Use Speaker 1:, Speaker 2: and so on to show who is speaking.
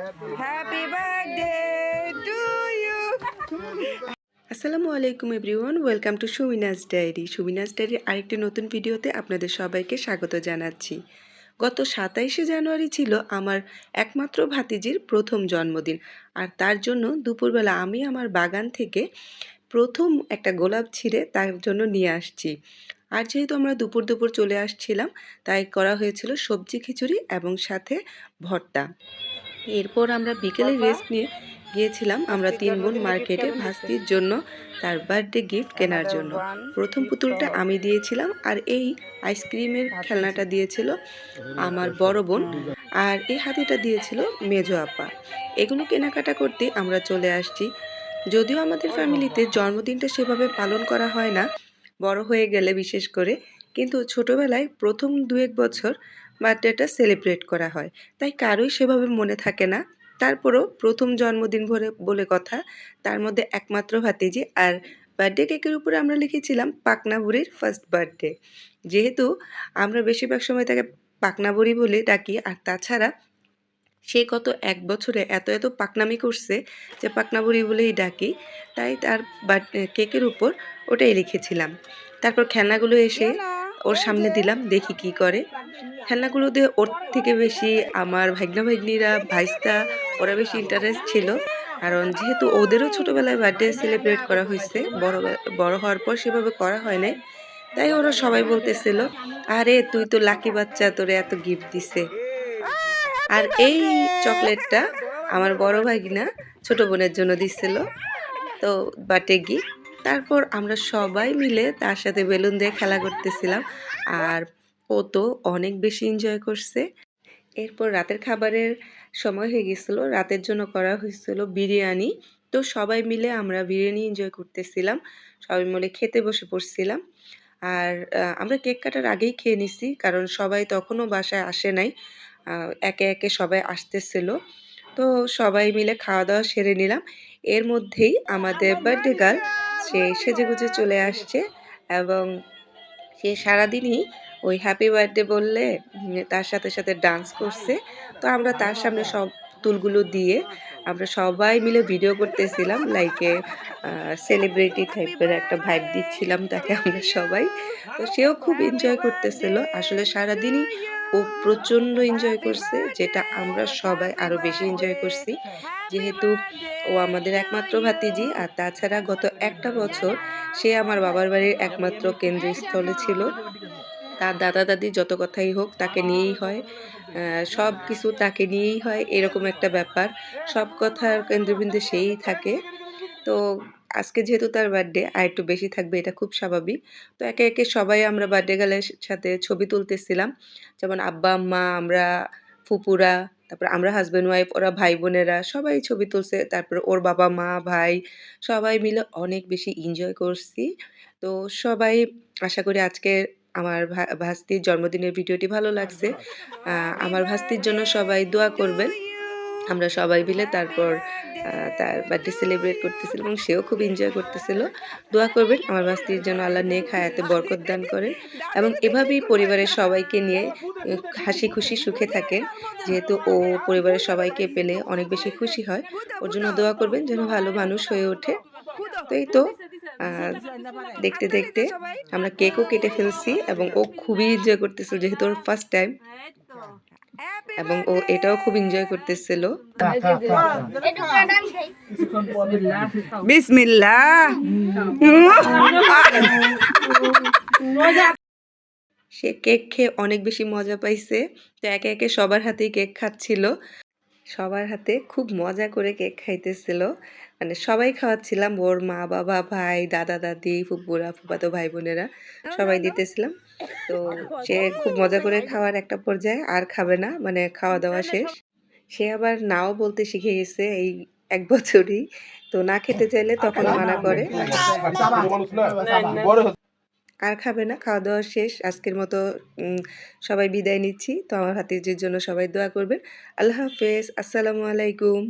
Speaker 1: Happy birthday to you.
Speaker 2: আসসালামু আলাইকুম everyone, welcome to Sumina's diary. Sumina's ডায়েরির আরেকটি নতুন ভিডিওতে আপনাদের সবাইকে স্বাগত জানাচ্ছি। গত 27শে জানুয়ারি ছিল আমার একমাত্র ভাতিজির প্রথম জন্মদিন, আর তার জন্য দুপুরবেলা আমি আমার বাগান থেকে প্রথম একটা গোলাপ ছিঁড়ে তার জন্য নিয়ে আসছি। আর যেহেতু আমরা দুপুর দুপুর চলে আসছিলাম, তাই করা হয়েছিল সবজি খিচুড়ি এবং সাথে ভর্তা। এরপর আমরা বিকেলে রেস্ট নিয়ে গিয়েছিলাম আমরা 3 বোন মার্কেটে ভাস্তির জন্য তার বার্থডে গিফট কেনার জন্য। প্রথম পুতুলটা আমি দিয়েছিলাম, আর এই আইসক্রিমের খেলনাটা দিয়েছিল আমার বড় বোন, আর এই হাতিটা দিয়েছিল মেজো আপা। এগুলো কেনাকাটা করতে আমরা চলে আসছি। যদিও আমাদের ফ্যামিলিতে জন্মদিনটা সেভাবে পালন করা হয় না বড় হয়ে গেলে বিশেষ করে, কিন্তু ছোটবেলায় প্রথম 2-1 বছর বার্থডেটা সেলিব্রেট করা হয়, তাই কারোই সেভাবে মনে থাকে না। তারপরও প্রথম জন্মদিন বলে কথা, তার মধ্যে একমাত্র ভাতিজি। আর বার্থডে কেকের উপরে আমরা লিখেছিলাম পাকনা বুড়ির ফার্স্ট বার্থডে, যেহেতু আমরা বেশিরভাগ সময় তাকে পাকনা বুড়ি বলে ডাকি। আর তাছাড়া সে গত 1 বছরে এত পাকনামি করছে যে পাকনা বুড়ি বলেই ডাকি, তাই তার কেকের উপর ওটাই লিখেছিলাম। তারপর খেলনাগুলো এসে ওর সামনে দিলাম, দেখি কি করে। খেলনাগুলো দিয়ে ওর থেকে বেশি আমার ভাগ্না ভাগ্নিরা, ভাইস্তা, ওরা বেশি ইন্টারেস্ট ছিল। কারণ যেহেতু ওদেরও ছোটোবেলায় বার্থডে সেলিব্রেট করা হয়েছে, বড় হওয়ার পর সেভাবে করা হয় নাই, তাই ওরা সবাই বলতেছিল, আরে তুই তো লাকি বাচ্চা, তোরে এত গিফট দিছে। আর এই চকলেটটা আমার বড় ভাগিনা ছোট বোনের জন্য দিছিল, তো বার্থডে গিফট। তারপর আমরা সবাই মিলে তার সাথে বেলুন দিয়ে খেলা করতেছিলাম, আর ও তো অনেক বেশি এনজয় করছে। এরপর রাতের খাবারের সময় হয়ে গেছিলো, রাতের জন্য করা হয়েছিল বিরিয়ানি। তো সবাই মিলে আমরা বিরিয়ানি এনজয় করতেছিলাম, সবাই মিলে খেতে বসে পড়ছিলাম। আর আমরা কেক কাটার আগেই খেয়ে নিছি, কারণ সবাই তখনও বাসায় আসে নাই, একে একে সবাই আসতেছিল। তো সবাই মিলে খাওয়া দাওয়া সেরে নিলাম। এর মধ্যেই আমাদের বার্থডে গার্ল সে সেজেগুজে চলে আসছে, এবং সে সারাদিনই ওই হ্যাপি বার্থডে বললে তার সাথে সাথে ডান্স করছে। তো আমরা তার সামনে সব তুলগুলো দিয়ে আমরা সবাই মিলে ভিডিও করতেছিলাম, লাইকে সেলিব্রিটি টাইপের একটা ভাইব দিচ্ছিলাম তাকে আমরা সবাই। তো সেও খুব এনজয় করতেছিল। আসলে সারাদিনই ও প্রচণ্ড এনজয় করছে, যেটা আমরা সবাই আরও বেশি এনজয় করছি, যেহেতু ও আমাদের একমাত্র ভাতিজি। আর তাছাড়া গত একটা বছর সে আমার বাবার বাড়ির একমাত্র কেন্দ্রস্থলে ছিল। তার দাদা দাদি যত কথাই হোক তাকে নিয়েই হয়, সব কিছু তাকে নিয়েই হয়, এরকম একটা ব্যাপার। সব কথার কেন্দ্রবিন্দু সেই থাকে। তো আজকে যেহেতু তার বার্থডে, আর একটু বেশি থাকবে, এটা খুব স্বাভাবিক। তো একে একে সবাই আমরা বার্থডে গার্লের সাথে ছবি তুলতেছিলাম, যেমন আব্বা আম্মা, আমরা ফুপুরা, তারপর আমরা হাজব্যান্ড ওয়াইফ, ওরা ভাই বোনেরা সবাই ছবি তুলছে। তারপর ওর বাবা মা ভাই সবাই মিলে অনেক বেশি এনজয় করছি। তো সবাই, আশা করি আজকে আমার ভাস্তির জন্মদিনের ভিডিওটি ভালো লাগছে। আমার ভাস্তির জন্য সবাই দোয়া করবেন। আমরা সবাই মিলে তারপর তার বার্থডে সেলিব্রেট করতেছিলাম, এবং সেও খুব এনজয় করতেছিল। দোয়া করবেন আমার ভাস্তির জন্য আল্লাহ নেক হায়াতে বরকত দান করেন, এবং এভাবেই পরিবারের সবাইকে নিয়ে হাসি খুশি সুখে থাকেন। যেহেতু ও পরিবারের সবাইকে পেলে অনেক বেশি খুশি হয়, ওর জন্য দোয়া করবেন যেন ভালো মানুষ হয়ে ওঠে। তো এই তো দেখতে দেখতে আমরা কেকও কেটে ফেলছি, এবং ও খুবই এনজয় করতেছিল যেহেতু ওর ফার্স্ট টাইম, এবং ও এটাও খুব এনজয় করতেছিল।
Speaker 1: বিসমিল্লাহ।
Speaker 2: সে কেক খেয়ে অনেক বেশি মজা পাইছে। তো একে একে সবার হাতেই কেক খাচ্ছিল, সবার হাতে খুব মজা করে কেক খাইতেছিল। মানে সবাই খাওয়াচ্ছিলাম, ওর মা বাবা ভাই দাদা দাদি ফুপুরা ফুফাতো ভাই বোনেরা সবাই দিতেছিলাম। তো সে খুব মজা করে খাওয়ার একটা পর্যায়ে আর খাবে না, মানে খাওয়া দাওয়া শেষ। সে আবার নাও বলতে শিখে গেছে এই 1 বছরই। তো না খেতে চাইলে তখন মানা করে, আর খাবে না। খাওয়া দাওয়া শেষ, আজকের মতো সবাই বিদায় নিচ্ছি। তো আমার ভাতিজির জন্য সবাই দোয়া করবেন। আল্লাহ হাফেজ, আসসালামু আলাইকুম।